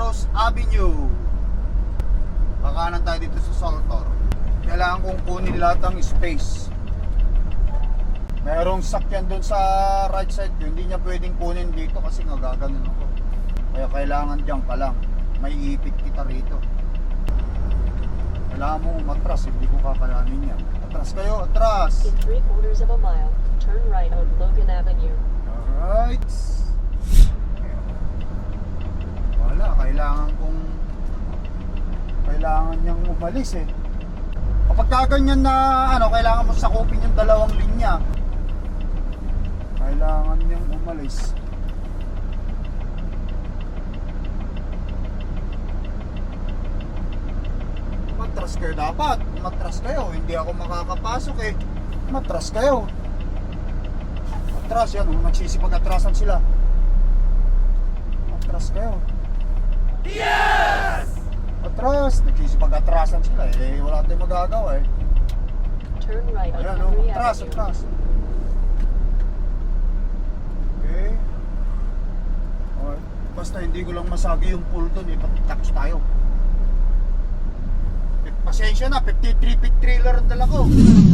Santos Avenue. Kakanan tayo dito sa Saltor. Kailangan kong kunin lahat ng space. Merong sakyan doon sa right side ko, hindi niya pwedeng kunin dito kasi nga gaganon ako. Kaya kailangan diyan ka lang. May ipit kita rito. Kailangan mo umatras, hindi ko kakalanin yan. Atras kayo, atras! In 3/4 of a mile, turn right on Logan Avenue. Alright. Wala, kailangan niyang umalis eh. Kapag kaganyan na kailangan mo sakupin yung dalawang linya. Kailangan niyang umalis. Matras kayo dapat. Matras kayo. Hindi ako makakapasok eh. Matras kayo. Atras yan, nagsisipag-atrasan sila. Atras kayo. Yes! Atras, nagsisipag-atrasan sila eh. Wala tayong magagawa eh. Turn right on Ayan Henry atras, Avenue. atras. Okay. Okay. Basta hindi ko lang masagi yung pool doon eh. Tapos tayo. Pasensya na, 53 feet trailer ang dala ko.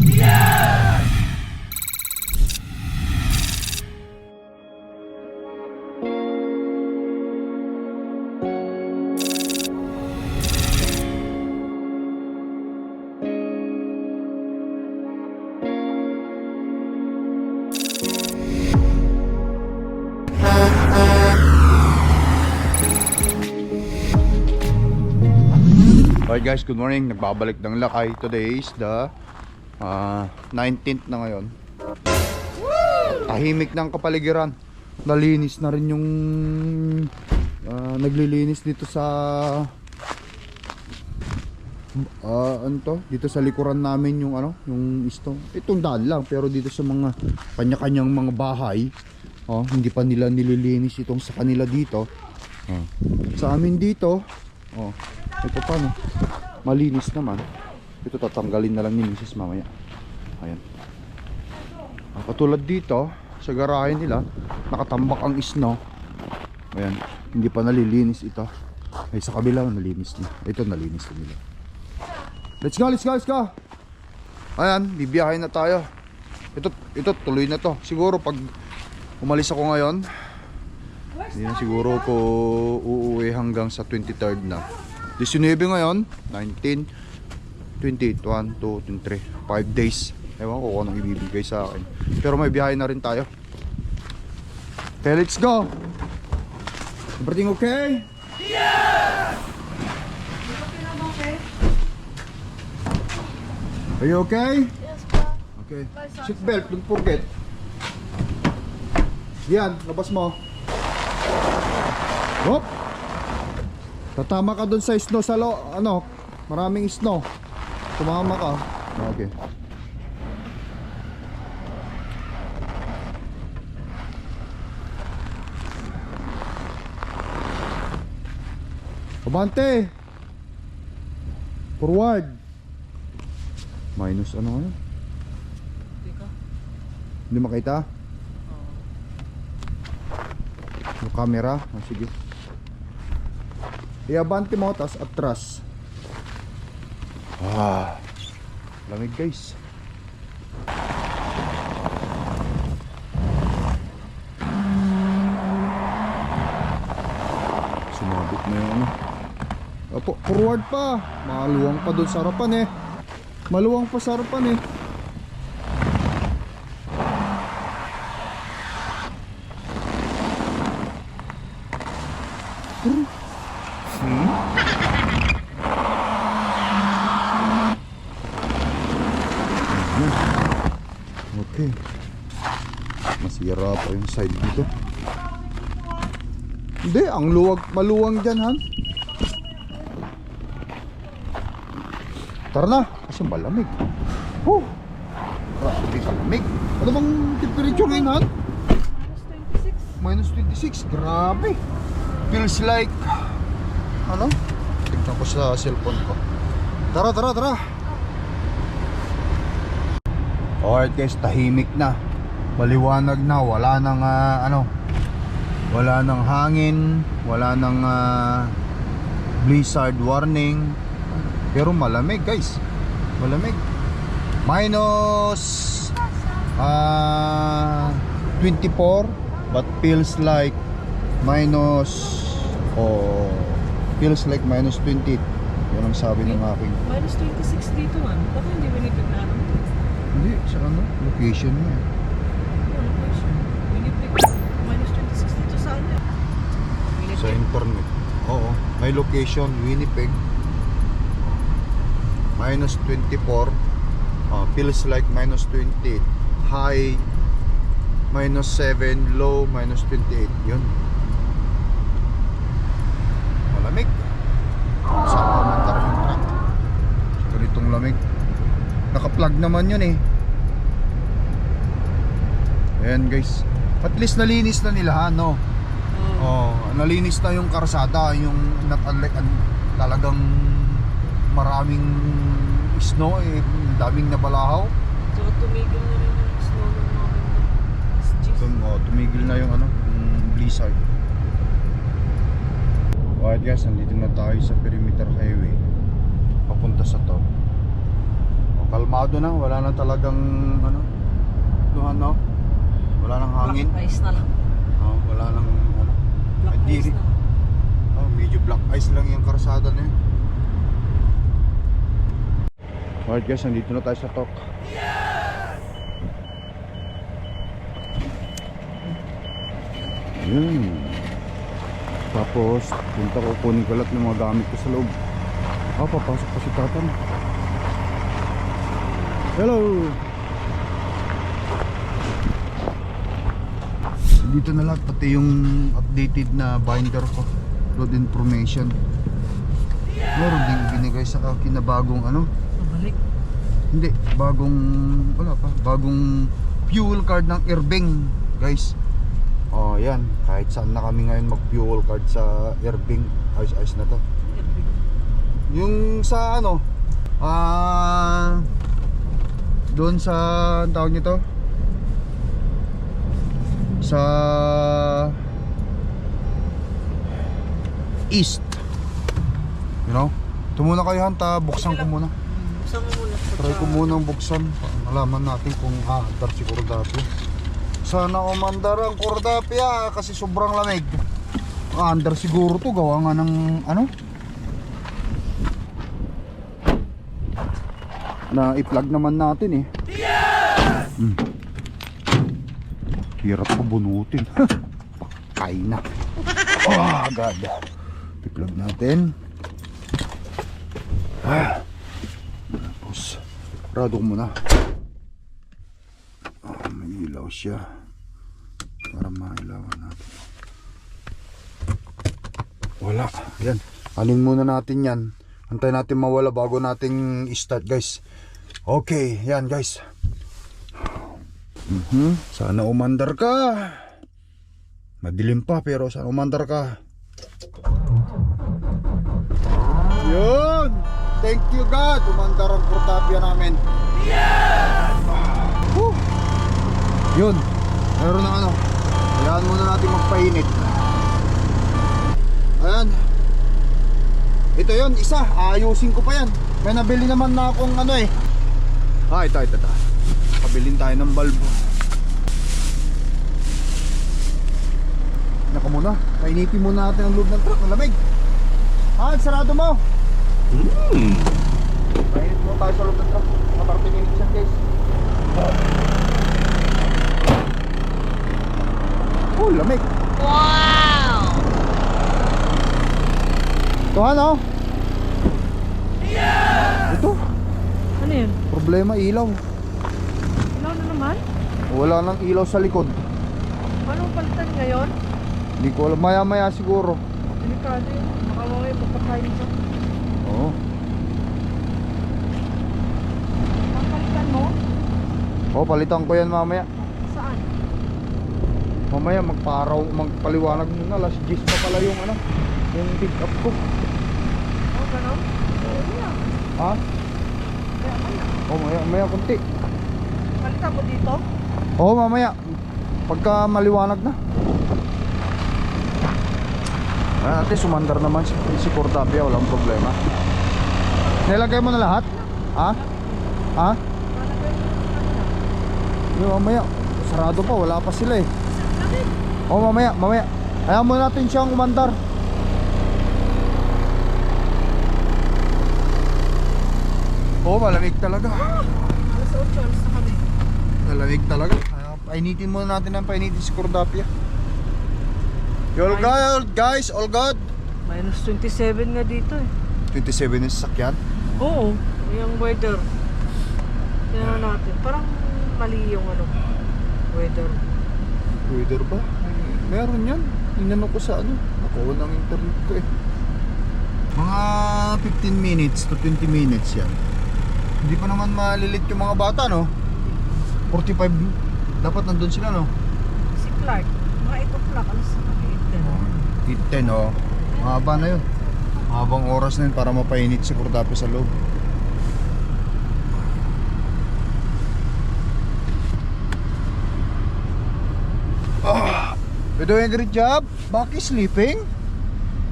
Yes! Alright guys, good morning. Nagbabalik ng Lakay. Today is the 19th na ngayon. Tahimik ng kapaligiran. Nalinis na rin yung naglilinis dito sa dito sa likuran namin yung yung itong daan lang, pero dito sa mga kanya-kanyang mga bahay, hindi pa nila nililinis itong sa kanila dito. Sa amin dito, ito pa malinis naman. Ito tatanggalin na lang ni Mrs. mamaya. Ayan. Katulad dito sa garahe nila, nakatambak ang snow. Ayan, hindi pa nalilinis ito. Ay sa kabila nalinis na. Ito nalinis na nila. Let's go, let's go, let's go. Ayan, bibiyahin na tayo. Ito tuloy na to. Siguro pag umalis ako ngayon, hindi na siguro ko uuwi hanggang sa 23rd na. 19 ngayon, 19, 20, 1, 2, 3, 5 days. Ewan ko kung anong ibibigay sa akin. Pero may biyahe na rin tayo. Okay, let's go. Everything okay? Yes! Are you okay? Yes, pa. Okay. Seatbelt, don't forget. Yan, labas mo. Hop! Tatama ka dun sa snow sa maraming snow. Tumama ka. Okay. Abante! Forward! Minus ngayon? Hindi makita? Yung camera? Sige. Iabante mo, tas atras. Lamig guys. Sumabit na yung forward pa. Maluwang pa dun sa harapan eh. Maluwang pa sa harapan eh. Okay. Masira pa yung side dito. Hindi, ang maluwang dyan, Han. Tara na, kasi malamig. Grabe kalamig. Ano bang temperature ngayon, Han? -26. Grabe. Feels like tignan ko sa cellphone ko. Tara. Alright guys, tahimik na. Maliwanag na, wala nang hangin, wala nang blizzard warning. Pero malamig guys, malamig. Minus 24 but feels like minus feels like minus 20. Yan ang sabi ng aking. Minus 26 dito man. Bakit hindi Winnipeg na ano? Hindi, sa ano? Location niya. Ano location? Winnipeg. Minus 26 dito sa ano? Sa internet. Oo. May location, Winnipeg. Minus 24. Feels like minus 20. High minus 7. Low minus 28. Yun. Malamig. Saan pa man tara yung truck? Sa ganitong lamig. Naka-plug naman yun eh. Ayan guys. At least nalinis na nila ha, no? Nalinis na yung karsada. Yung not unlike talagang maraming snow eh. Daming nabalahaw. Tsaka tumigil na rin yung snow ng mga banda. Tumigil na yung ano, yung blizzard. Alright guys, nandito na tayo sa Perimeter Highway papunta sa to. Kalmado na, wala na talagang ano, no? Wala nang hangin. Black ice na lang. Wala nang ano. Black ice na. Medyo black ice lang yung karsada na yun. Alright guys, nandito na tayo sa Tok. Yun. Tapos, punta ko, kunin ko lahat ng mga gamit ko sa loob. Papasok pa si Tatan. Hello! Dito na lahat, pati yung updated na binder ko. Road information. Meron din binigay sa akin na bagong ano. Pabalik. Hindi, bagong fuel card ng Irving, guys. Yan, kahit saan na kami ngayon mag-fuel card sa Irving. Ayos na to. Yung sa ano, doon sa, tawag nito, sa east, you know, ito muna kayo hanta, buksan ko muna. Buksan mo muna. Try ko munang buksan. Malaman natin kung aandar si Cordapia. Sana umandar ang Cordapia kasi sobrang lamig. Aandar siguro to, gawa nga ng ano, na i-plug naman natin eh. Hirap ko bunutin. Kay na. God. I-plug natin. Tapos rado ko muna. May ilaw siya para mailawan natin. Wala. Yan. Anin muna natin yan. Antayin natin mawala bago nating i-start guys. Okay. Yan guys. Sana umandar ka. Madilim pa pero sana umandar ka. Yun. Thank you God. Umandar ang Cordapia namin. Yun. Meron na ano. Hayaan muna natin magpainit. Ayan. Ito yun, isa. Ayusin ko pa yan. May nabili naman na akong ano eh. Ito. Pabilin tayo ng bulbo. Naka muna. Painitin muna natin ang loob ng truck. Ang lamig. Sarado mo. Painit mo tayo sa loob ng truck. Mga 30 minutes yan guys. Lamig. Wow! Ito ano? Ito. Ano yun? Problema ilaw. Ilaw na naman? Wala nang ilaw sa likod. Anong palitan ngayon? Hindi ko alam. Maya siguro. Delikado yun. Baka mamaya magpakain siya. Oo. Ang palitan mo? Palitan ko yan mamaya. Saan? Mamaya magpaliwanag muna. Last G's pa pala yung ano, yung pick up ko. Ganon? Ha? Mamaya kunti. Palitan mo dito? Mamaya. Pagka maliwanag na. At least sumandar naman si Cortapia, walang problema. Nilagay mo na lahat? Ha? Ha? Yung mamaya, sarado pa, wala pa sila eh. O mamaya. Hayaan mo natin siyang umandar. Oo, malamig talaga. Alas 8, alas na kami. Malamig talaga. Painitin muna natin ang painitin si Cordapia. You all good, guys? All good? Minus 27 nga dito eh. 27 yung sasakyan. Oo, yung weather. Tingnan natin. Parang mali yung weather. Weather ba? Meron yan. Inano ko sa nakuha ng internet ko eh. Mga 15 minutes to 20 minutes yan. Hindi pa naman malilit yung mga bata, no? 45 dapat nandun sila, no? Si Clark, mga 8 o'clock, alas na kami 10, oh. Mahaba na yun. Mahabang oras na yun para mapainit si Cordapia sa loob. You're doing a great job. Baki sleeping?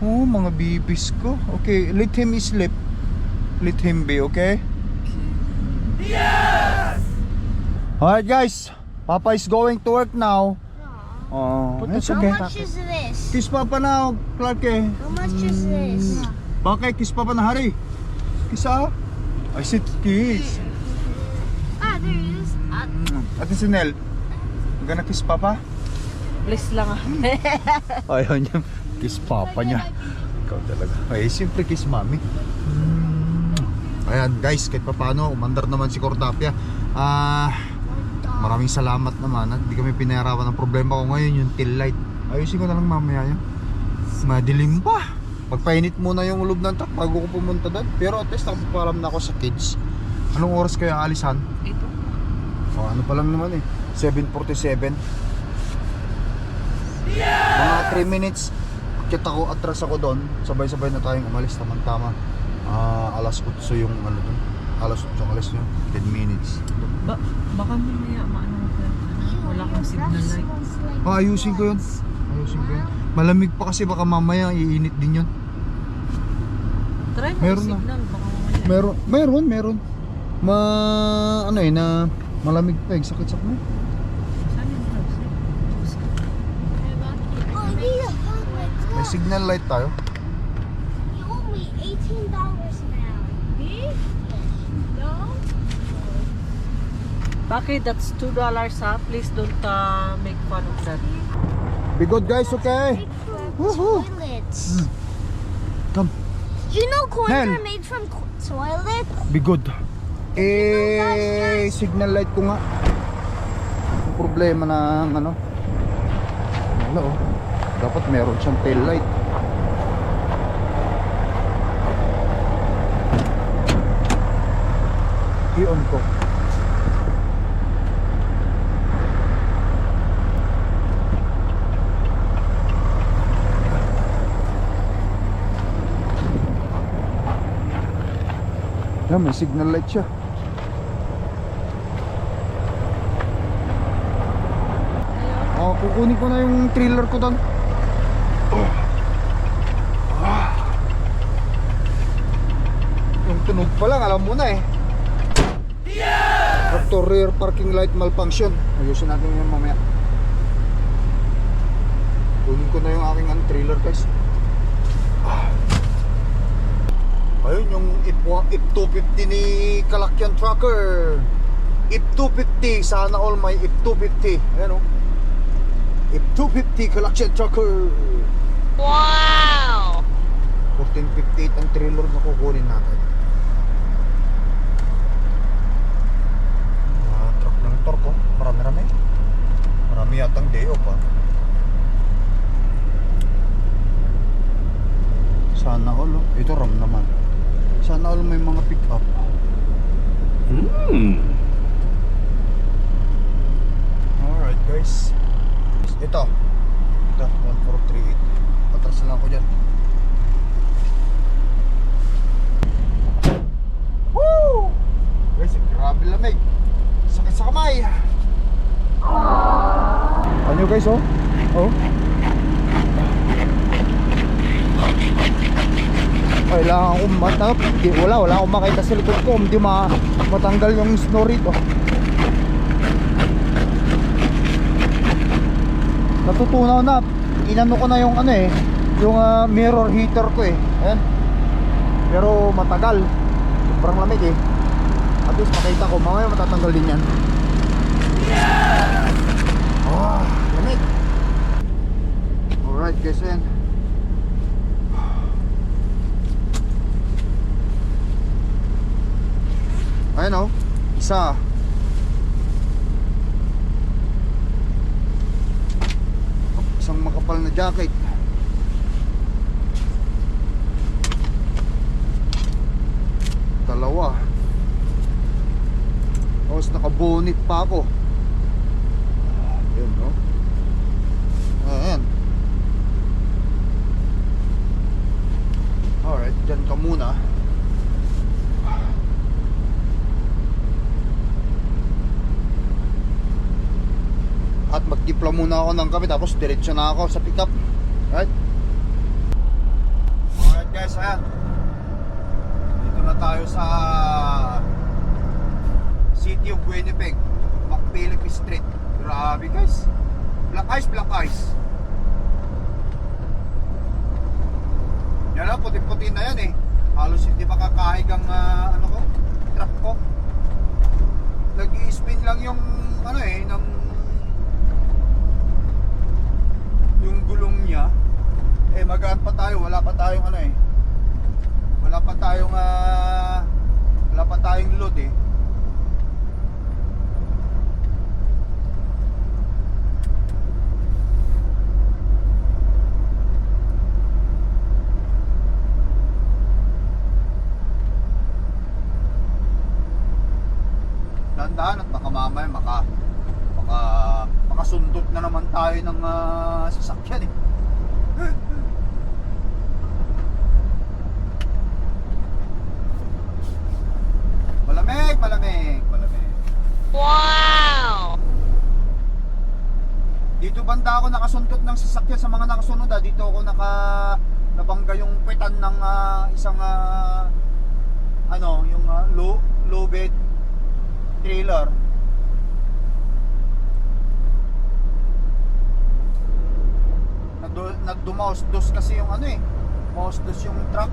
Oh, mga bibis ko. Okay, let him sleep. Let him be, okay? Yes! Alright guys, Papa is going to work now. Oh, it's How okay. How much is this? Kiss Papa now, Clark eh. How much is this? Bakit? Kiss Papa na, hari. Kiss ah. I said kiss. Ah, there it is. Ate Sinel, you gonna kiss Papa? Bless lang Ayaw niya. Kiss Papa niya. Ikaw talaga. Ay, siyempre kiss Mami. Ayan guys, kahit pa paano, umandar naman si Cordapia. Maraming salamat naman at hindi kami pinahirapan ng problema ko ngayon, yung tail light. Ayusin ko na lang mamaya yan. Madilim pa. Pagpainit muna yung ulob ng truck bago ko pumunta doon. Pero at least nakapapalam na ako sa kids. Anong oras kaya alisan? Ito. Oh, ano pa lang naman eh, 7:47. Mga 3 minutes kita ko, atras ako doon. Sabay-sabay na tayong umalis, tamang-tama. Alas 8 yung doon. Alas 8 alas nyo, 10 minutes. Baka mamaya wala kang signal light. Ayusin ko yun. Malamig pa kasi, baka mamaya iinit din yun. Try mo Meron yung na. signal, baka mamaya. Meron. Na malamig pa, sakit sa kamay. Saan yung house? Oh, these are fun. May signal light tayo. You owe me $18 now. Me? No? Bakit? That's $2 ha? Please don't make fun of that. Be good guys, okay? Woohoo! Toilets. Come, You know coins Nel. are made from toilets? be good. Signal light ko nga. Ang problema ng wala oh. Dapat meron siyang tail light. I-on ko. Yan, may signal light siya. Kukunin ko na yung trailer ko doon. Yung tunog pa lang, alam mo na eh. Tractor rear parking light malfunction. Ayusin natin yun mamaya. Kunin ko na yung aking trailer guys. Ayun yung If250 ni Kalakyan Trucker. If250, sana all may If250. Ayan o. If250 Kalakyan Trucker. Wow! 1458 ang trailer na kukunin natin. Truck ng torko. Marami-rami. Marami yatang day off ha. Sana all oh. Ito RAM naman. Sana all may mga pick up. Alright guys. Ito 1438. Patras na lang ako dyan. Woo! Guys, grabe lamig. Sakit sa kamay. Ano guys oh? Oh. kailangan kong wala akong makita sa likod ko, hindi matanggal yung snow rito. Natutunaw na, inano ko na yung ano eh, yung mirror heater ko eh. Ayan. Pero matagal, sobrang lamig eh. At least makita ko, mamaya matatanggal din yan. Lamig. Alright guys, ayan. Ayan o, isa. Isang makapal na jacket. Dalawa. Tapos naka-bonnet pa ako. Ayan no. Ayan. Alright, dyan ka muna. At magtimpla muna ako ng kape, tapos diretso na ako sa pickup. Right? Alright guys, ayan. Dito na tayo sa City of Winnipeg, McPhilip Street. Grabe guys, black ice. Yan na, puti-puti na yan eh. Halos hindi makakahig ang ano ko, truck ko. Nag-i-spin lang yung ano eh, yung gulong niya. Eh magaan pa tayo, wala pa tayong ano eh. Wala pa tayong load eh. Tandaan at baka mamaya makasundot na naman tayo ng sasakyan eh. Malamig. Wow! Dito banda ako nakasundot ng sasakyan sa mga nakasunod ah. Dito ako nabangga yung puwetan ng isang yung low bed trailer. Nagdumaos-dos kasi yung ano eh. Maos-dos yung truck.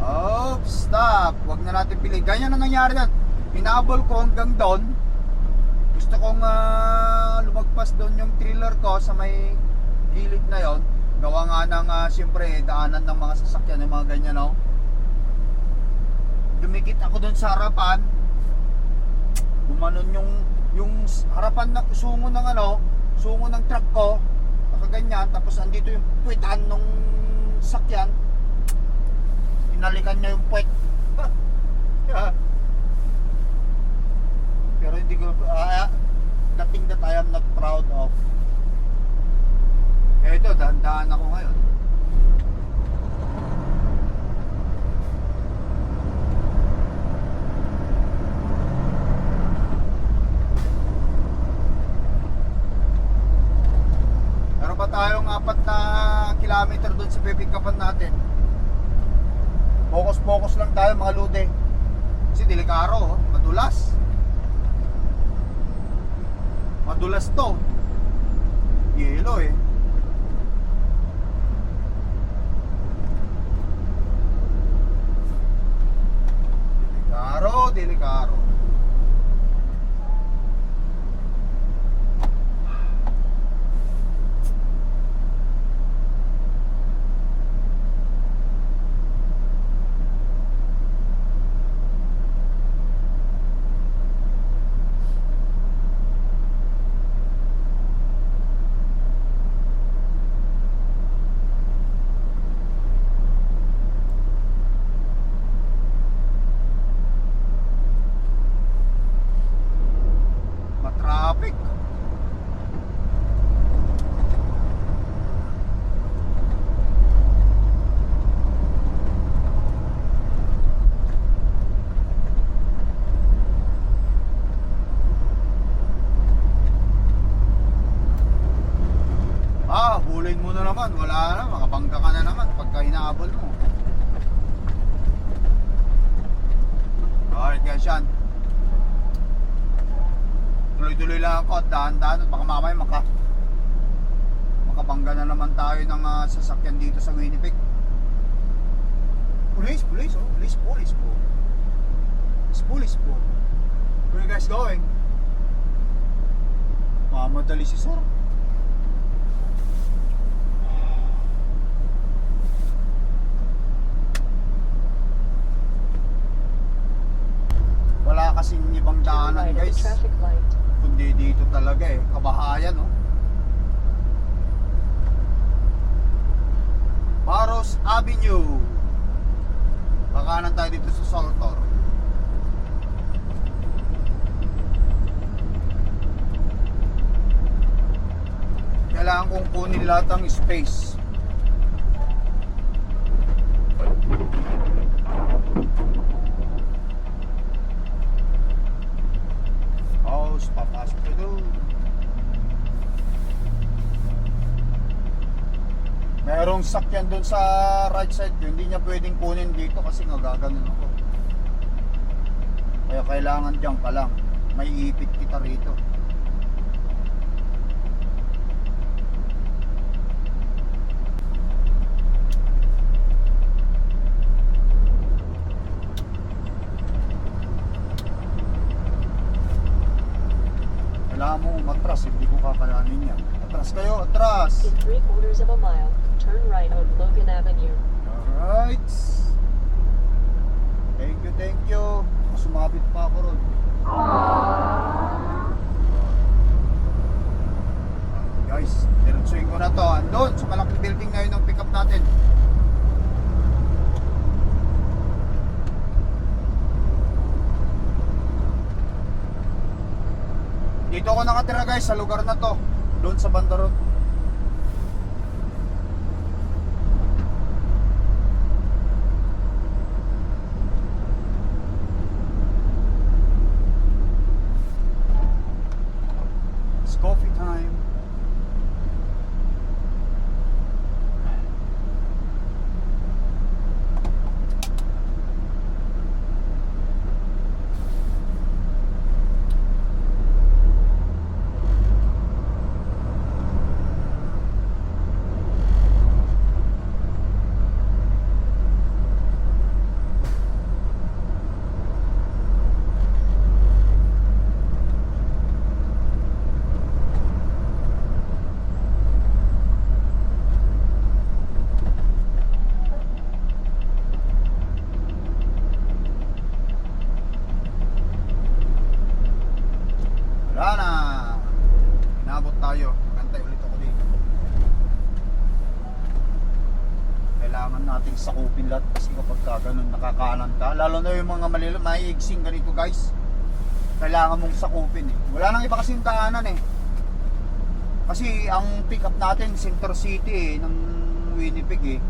Oh, stop. Huwag na natin pili. Ganyan na nangyari yan. Hinabol ko hanggang doon. Gusto kong lumagpas doon yung trailer ko sa may gilid na yon. Gawa nga ng siyempre daanan ng mga sasakyan, yung mga ganyan no. Dumikit ako doon sa harapan. Gumanon yung harapan na sungo ng truck ko. Nakaganyan, tapos andito yung puwitan ng sakyan. Inalikan niya yung puwet. Pero hindi ko nothing that I am not proud of. Eh ito, dahan-dahan ako ngayon. Meron ba tayong 4 na kilometer doon sa pipikapan natin? Focus lang tayo mga lude. Kasi delikaro, madulas. Madulas to. Yelo eh. Delikaro. Traffic. Hulin mo na naman, wala na, makabangga ka na naman pagka hinahabol mo. Alright guys, yan. Tuloy-tuloy lang ako at dahan-dahan at baka mamaya makabangga na naman tayo ng sasakyan dito sa Winnipeg. Police po. Where you guys going? Mamadali si sir. Wala kasing ibang Turn daanan right at the guys. traffic light. Kundi dito talaga eh. Kabahayan oh. Baros Avenue. Kakanan tayo dito sa Soltor. Kailangan kong kunin lahat ng space. Oh, papasok ko doon. Merong sakyan doon sa right side ko. Hindi niya pwedeng kunin dito kasi nga gaganon ako. Kaya kailangan dyan ka lang. May ipit kita rito. Kailangan mo umatras, hindi ko kakayanin yan. Atras kayo, atras! In 3/4 of a mile, turn right on Logan Avenue. Alright! Thank you! Sumabit pa ako ron. Guys, diretsuhin ko na to. Andun, sa malaking building na yun ang pick up natin. Dito ako nakatira guys, sa lugar na to. Doon sa Bandarot. It's coffee time. Wala na. Inabot tayo. Kantay ulit ako dito. Kailangan nating sakupin lahat kasi kapag ganun nakakanan ka. Lalo na yung mga maiigsing ganito guys. Kailangan mong sakupin eh. Wala nang iba kasing daanan eh. Kasi ang pick up natin Center City eh, ng Winnipeg eh.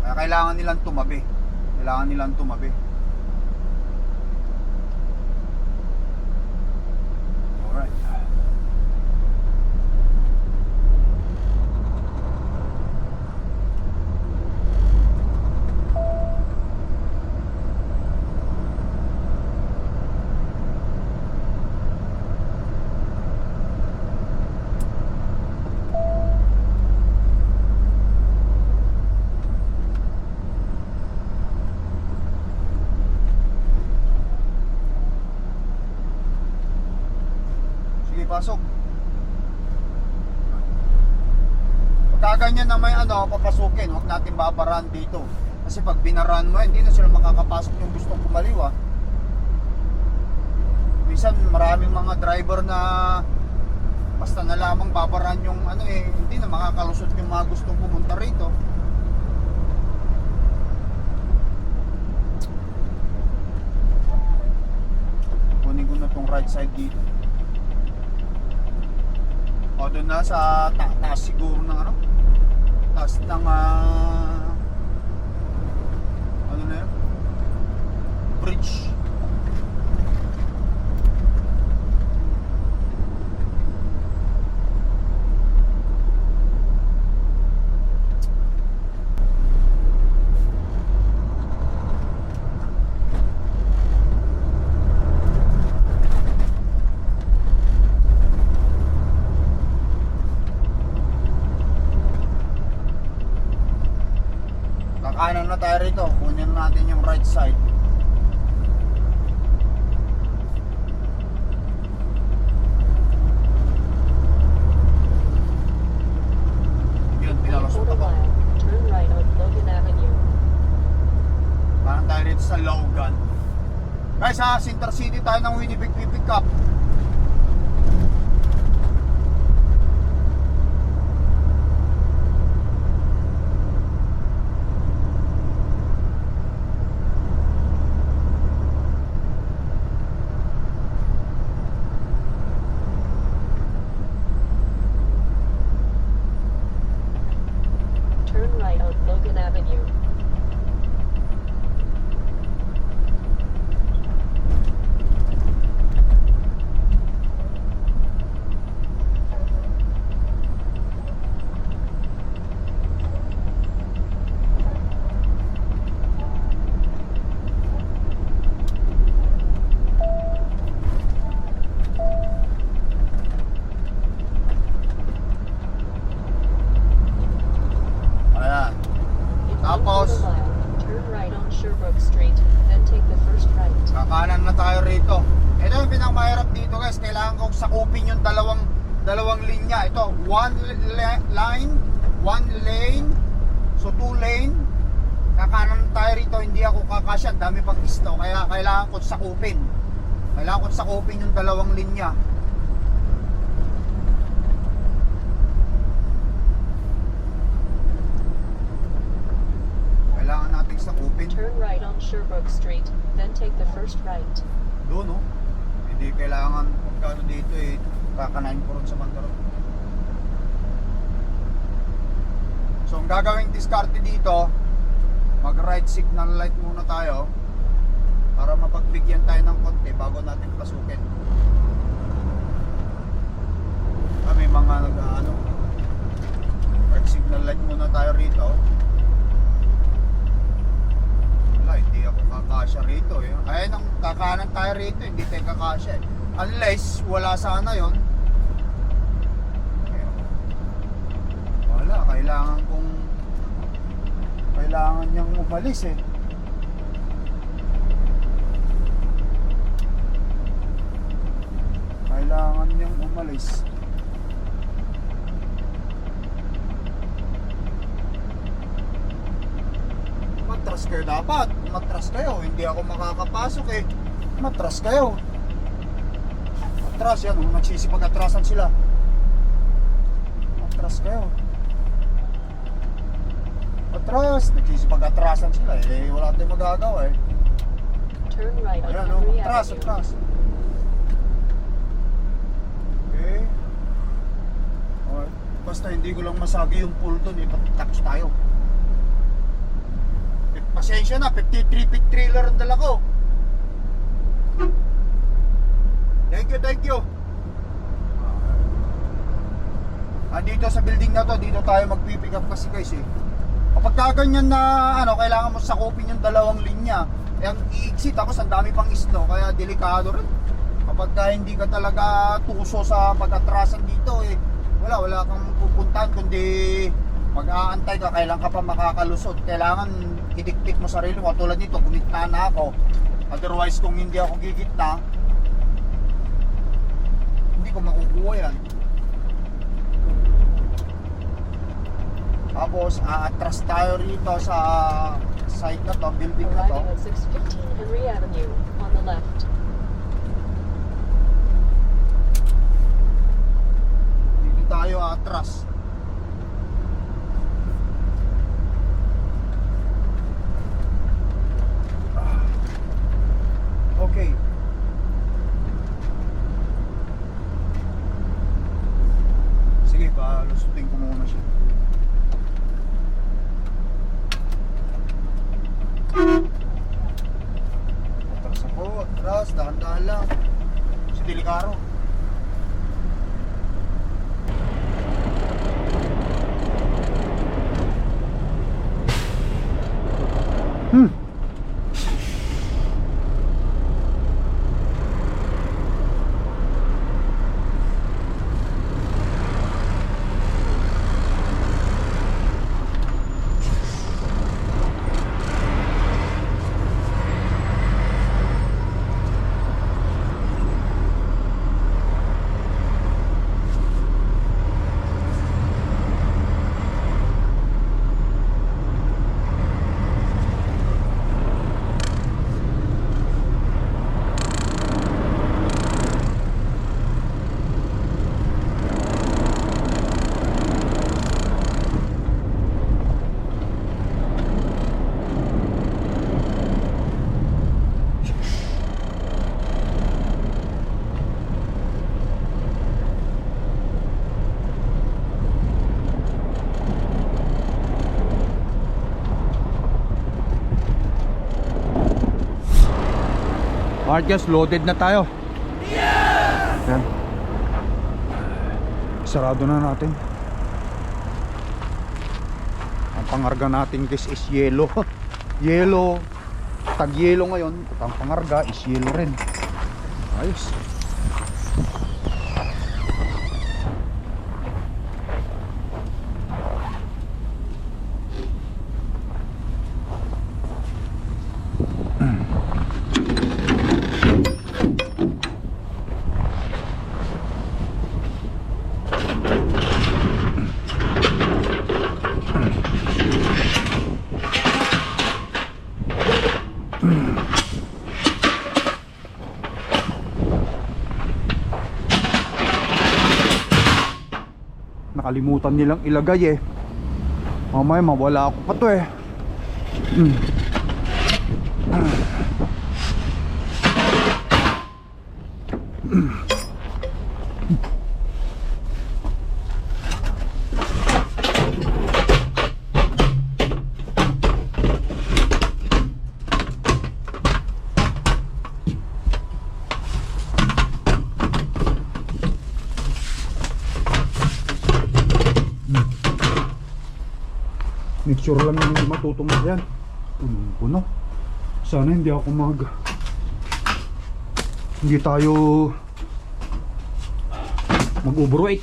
Kaya kailangan nilang tumabi. Alright. Sige, pasok. Pagka ganyan na may papasukin, huwag natin babaran dito. Kasi pag binaran mo, hindi na sila makakapasok yung gustong kumaliwa. Minsan maraming mga driver na basta na lamang babaran yung hindi na makakalusot yung mga gustong pumunta rito. Kunin ko na tong right side dito. O doon na sa taas siguro ng taas ng ano na yun? Bridge. guys ha, Center City tayo ng Winnipeg pick up. Turn right on Logan Avenue. Ayan. In Tapos, 1/4 mile, turn right on Sherbrooke Street, then take the first right. kakanan na tayo rito. Ito yung pinakamahirap dito guys. Kailangan kong sakupin yung dalawang linya. Ito, line, one lane, so 2 lane. Kakanan tayo rito, hindi ako kakasya. Ang dami pang snow, kaya kailangan ko sakupin. Kailangan ko sakupin yung dalawang linya. Kailangan nating sakupin. Turn right on Sherbrooke Street, then take the first right. Doon, no? Hindi kailangan pagkano dito eh, kakanain ko rin sa Mandarot. So, ang gagawing diskarte dito, mag-right signal light muna tayo para mapagbigyan tayo ng konti bago natin pasukin. May mga nag-ano, right signal light muna tayo rito. Wala, hindi ako kakasya rito eh. Ay, nang kakanan tayo rito, hindi tayo kakasya eh. Unless, wala sana yon. Wala, kailangan niyang umalis eh. Kailangan niyang umalis. Matras kayo dapat. Matras kayo. Hindi ako makakapasok eh. Matras kayo. Matras yan. Nagsisipag-atrasan sila. Matras kayo. Matras. Nagsisipag-atrasan sila eh. Wala tayong magagawa eh. Turn right on Ayan o. Henry Atras. Avenue. Atras. Okay. Okay. Basta hindi ko lang masagi yung pool doon eh. Tax tayo. Pasensya na, 53 feet trailer ang dala ko. Thank you. Dito sa building na to, dito tayo magpipick up kasi guys eh. Kapag ganyan na kailangan mo sakupin yung dalawang linya, ang iiksi tapos ang dami pang snow, kaya delikado rin. Kapag hindi ka talaga tuso sa pag-atrasan dito eh, wala kang pupuntahan kundi mag-aantay ka, kailan ka pa makakalusot. Kailangan idiktik mo sarili mo. Tulad nito, gumitna na ako. Otherwise, kung hindi ako gigitna, hindi ko makukuha yan. Tapos, aatras tayo rito sa site na to, building na to. Arriving at 615 Henry Avenue, on the left. Dito tayo aatras. Okay. Sige, palusutin ko muna siya. Atras ako, atras, dahan-dahan lang. Si Delicaro. Alright guys, loaded na tayo. Yan. Sarado na natin. Ang pangarga natin guys is yellow. Yellow. Tag-yellow ngayon. Ang pangarga is yellow rin. Ayos. Nakalimutan nilang ilagay eh. Mamaya mawala ako pa to eh. Make sure lang na hindi matutumbas yan. Puno. Sana hindi ako hindi tayo mag-overweight.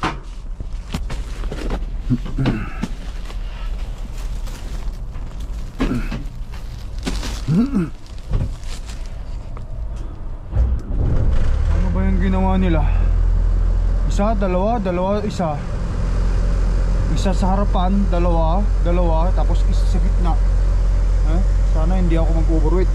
Ano ba yung ginawa nila? Isa, dalawa, isa. Isa sa harapan, dalawa, tapos isa sa gitna. Sana hindi ako mag-overweight.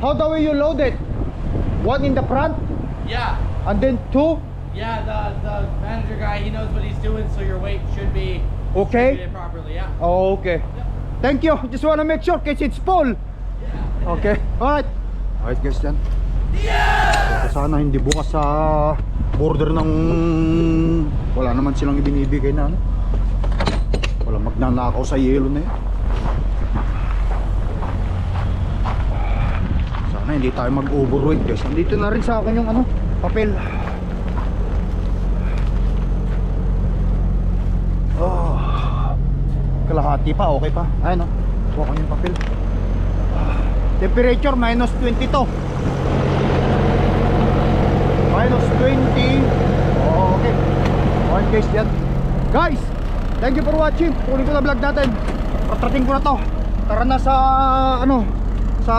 How the way you load it? One in the front Yeah, and then two? yeah. The manager guy, he knows what he's doing, so your weight should be Okay. distributed properly. Yeah. Oh, okay. Thank you. Just wanna make sure case it's full. Okay. Alright. Alright guys yan. Sana hindi bukas sa border ng wala naman silang ibinibigay na ano. Wala magnanakaw sa yelo na yun. Sana hindi tayo mag-overweight guys. Nandito na rin sa akin yung ano, papel. Oh. Kalahati pa, okay pa. Ayun, kuha ko yung papel. Temperature minus 22. Minus 20. Oh, okay. Okay guys, yan. Guys, thank you for watching. Kunin ko na vlog natin. Patrating ko na to. Tara na sa ano, sa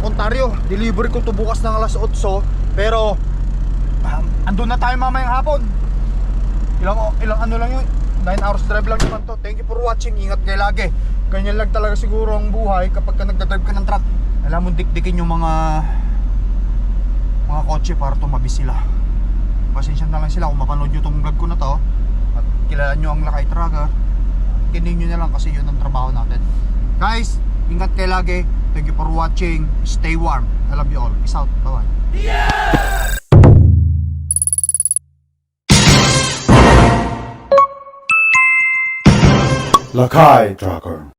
Ontario. Delivery ko to bukas ng alas 8. Pero andun na tayo mamayang hapon. Ilang ano lang yun, 9 hours drive lang naman to. Thank you for watching. Ingat kayo lagi. Ganyan lang talaga siguro ang buhay kapag ka nagdadrive ka ng truck. Alam mo dikdikin yung mga kotse para tumabi sila. Pasensya na lang sila kung mapanood nyo tong vlog ko na to at kilala nyo ang Lakay Tracker. Kinin nyo na lang kasi yun ang trabaho natin. Guys, ingat kayo lagi. Thank you for watching. Stay warm. I love you all. Peace out. Bye bye. Lakay Tracker.